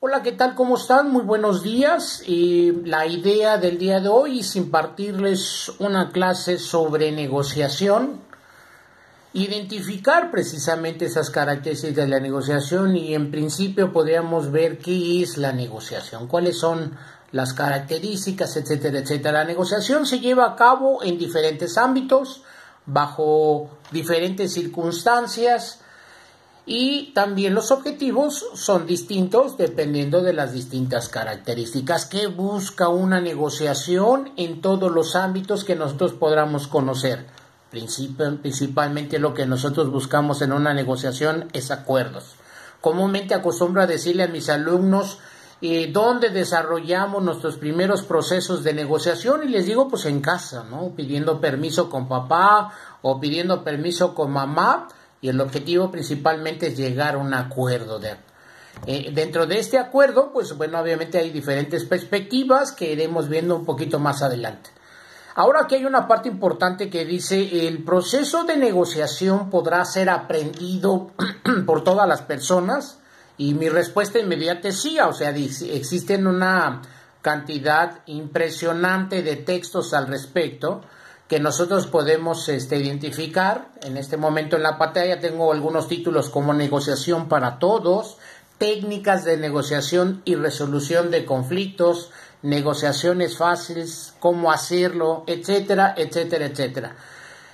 Hola, ¿qué tal? ¿Cómo están? Muy buenos días. La idea del día de hoy es impartirles una clase sobre negociación, identificar precisamente esas características de la negociación y en principio podríamos ver qué es la negociación, cuáles son las características, etcétera, etcétera. La negociación se lleva a cabo en diferentes ámbitos, bajo diferentes circunstancias. Y también los objetivos son distintos dependiendo de las distintas características que busca una negociación en todos los ámbitos que nosotros podamos conocer. Principalmente lo que nosotros buscamos en una negociación es acuerdos. Comúnmente acostumbro a decirle a mis alumnos dónde desarrollamos nuestros primeros procesos de negociación y les digo pues en casa, ¿no? Pidiendo permiso con papá o pidiendo permiso con mamá. Y el objetivo principalmente es llegar a un acuerdo. Dentro de este acuerdo, pues bueno, obviamente hay diferentes perspectivas que iremos viendo un poquito más adelante. Ahora aquí hay una parte importante que dice, el proceso de negociación podrá ser aprendido por todas las personas, y mi respuesta inmediata es sí, o sea, existen una cantidad impresionante de textos al respecto, que nosotros podemos identificar. En este momento en la pantalla tengo algunos títulos como negociación para todos, técnicas de negociación y resolución de conflictos, negociaciones fáciles, cómo hacerlo, etcétera, etcétera, etcétera.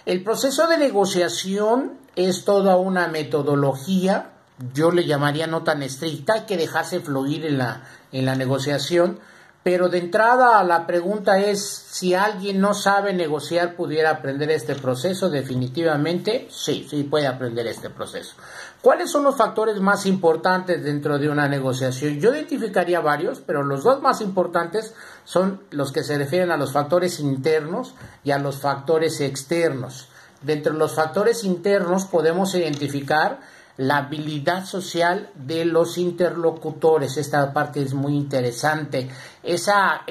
El proceso de negociación es toda una metodología, yo le llamaría no tan estricta, hay que dejarse fluir en la negociación. Pero de entrada la pregunta es, si alguien no sabe negociar, ¿pudiera aprender este proceso? Definitivamente, sí puede aprender este proceso. ¿Cuáles son los factores más importantes dentro de una negociación? Yo identificaría varios, pero los dos más importantes son los que se refieren a los factores internos y a los factores externos. Dentro de los factores internos podemos identificar la habilidad social de los interlocutores. Esta parte es muy interesante. Esa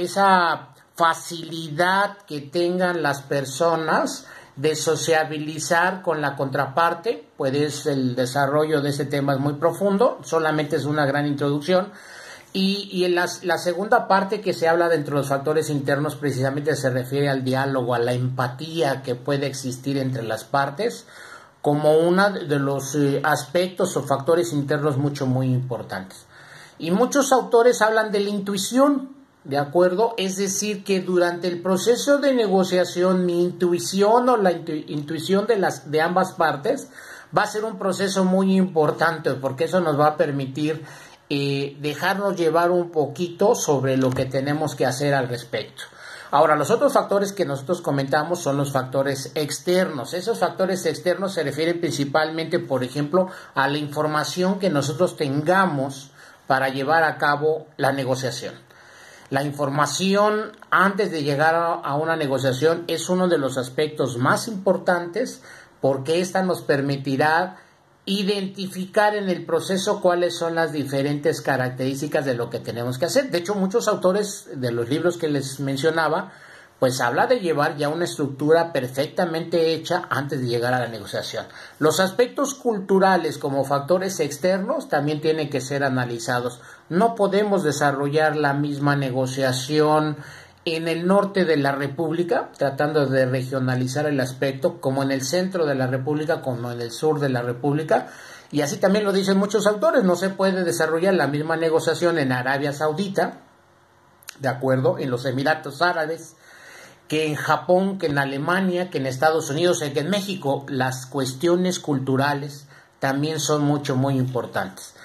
facilidad que tengan las personas de sociabilizar con la contraparte, pues el desarrollo de este tema es muy profundo, solamente es una gran introducción. Y en la segunda parte que se habla dentro de los factores internos precisamente se refiere al diálogo, a la empatía que puede existir entre las partes, como uno de los aspectos o factores internos muy importantes. Y muchos autores hablan de la intuición, ¿de acuerdo? Es decir, que durante el proceso de negociación, mi intuición o la intuición de ambas partes va a ser un proceso muy importante, porque eso nos va a permitir dejarnos llevar un poquito sobre lo que tenemos que hacer al respecto. Ahora, los otros factores que nosotros comentamos son los factores externos. Esos factores externos se refieren principalmente, por ejemplo, a la información que nosotros tengamos para llevar a cabo la negociación. La información antes de llegar a una negociación es uno de los aspectos más importantes, porque esta nos permitirá identificar en el proceso cuáles son las diferentes características de lo que tenemos que hacer. De hecho, muchos autores de los libros que les mencionaba, pues habla de llevar ya una estructura perfectamente hecha antes de llegar a la negociación. Los aspectos culturales como factores externos también tienen que ser analizados. No podemos desarrollar la misma negociación en el norte de la República, tratando de regionalizar el aspecto, como en el centro de la República, como en el sur de la República, y así también lo dicen muchos autores. No se puede desarrollar la misma negociación en Arabia Saudita, de acuerdo, en los Emiratos Árabes, que en Japón, que en Alemania, que en Estados Unidos, que en México. Las cuestiones culturales también son muy importantes.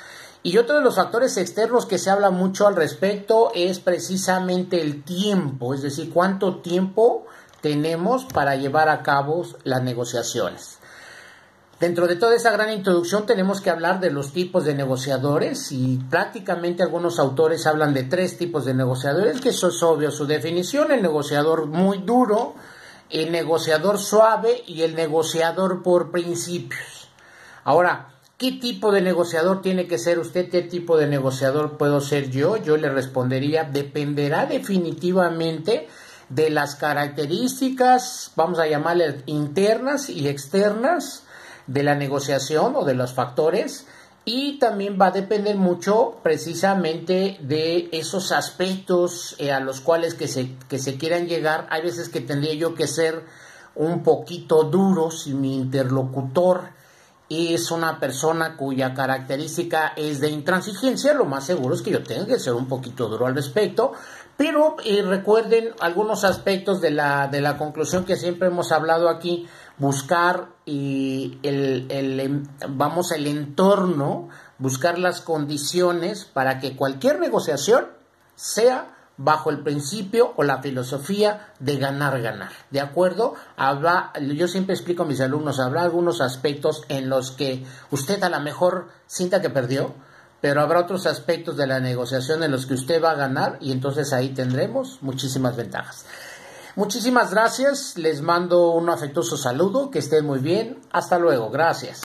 Y otro de los factores externos que se habla mucho al respecto es precisamente el tiempo, es decir, cuánto tiempo tenemos para llevar a cabo las negociaciones. Dentro de toda esa gran introducción tenemos que hablar de los tipos de negociadores, y prácticamente algunos autores hablan de 3 tipos de negociadores, que eso es obvio su definición: el negociador muy duro, el negociador suave y el negociador por principios. Ahora, ¿qué tipo de negociador tiene que ser usted? ¿Qué tipo de negociador puedo ser yo? Yo le respondería, dependerá definitivamente de las características, vamos a llamarle internas y externas, de la negociación o de los factores, Y también va a depender mucho precisamente de esos aspectos a los cuales que se quieran llegar. Hay veces que tendría yo que ser un poquito duro si mi interlocutor es una persona cuya característica es de intransigencia. Lo más seguro es que yo tenga que ser un poquito duro al respecto. Pero recuerden algunos aspectos de la conclusión que siempre hemos hablado aquí, buscar el entorno, buscar las condiciones para que cualquier negociación sea bajo el principio o la filosofía de ganar. ¿De acuerdo? Yo siempre explico a mis alumnos, habrá algunos aspectos en los que usted a lo mejor sienta que perdió, pero habrá otros aspectos de la negociación en los que usted va a ganar y entonces ahí tendremos muchísimas ventajas. Muchísimas gracias, les mando un afectuoso saludo, que estén muy bien, hasta luego, gracias.